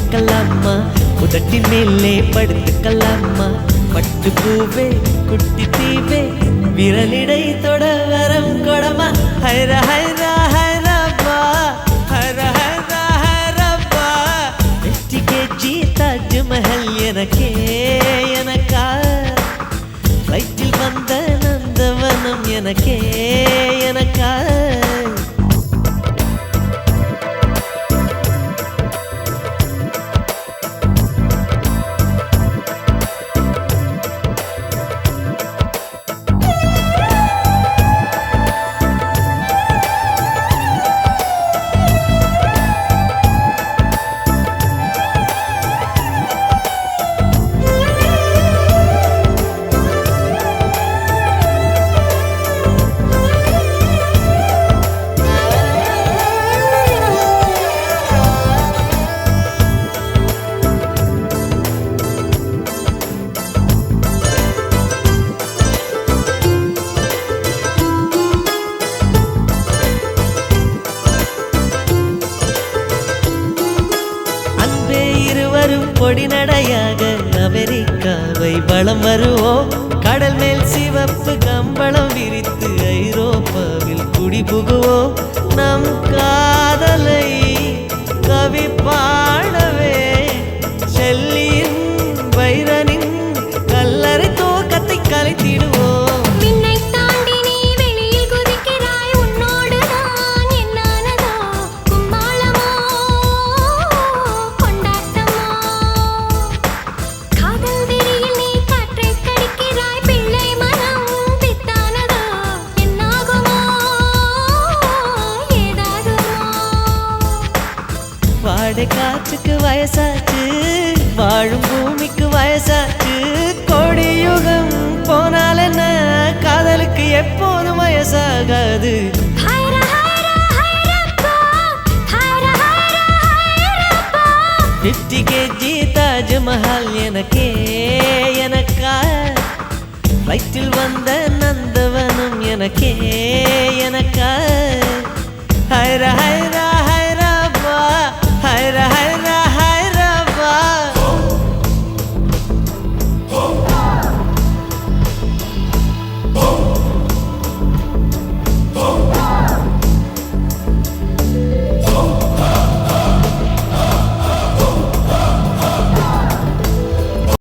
எடுத்துக்கலாமா, உதட்டின் மேலே படுத்துக்கலாமா, பட்டு பூவே குட்டி தீவே விரலிடை தொட வரம் கொடமா, ஹைர ஹைரா ஹைரப்பா ஹைர ஹைரா ஹைரப்பா. 50 kg தாஜ்மஹல் எனக்கே எனக்கா, ஃப்ளைட்டில் வந்த நந்தவனம் எனக்கே எனக்கா. பொடி நடையாக அமெரிக்காவை வலம் வருவோம், கடல் மேல் சிவப்பு கம்பளம் விரித்து ஐரோப்பாவில் குடி புகுவோம். நம் காதலை கவி பாடவே செல்லியின் வைரனின் கல்லறை தோக்கத்தை கலைத்திடுவோம். வாடை காற்றுக்கு வயசாச்சு, வாழும் பூமிக்கு வயசாச்சு, கோடியுகம் போனால் என்ன காதலுக்கு எப்போதும் வயசாகாது. 50 kg தாஜ்மஹல் எனக்கே எனக்கா, ஃப்ளைட்டில் வந்த நந்தவனம் எனக்கே எனக்கா.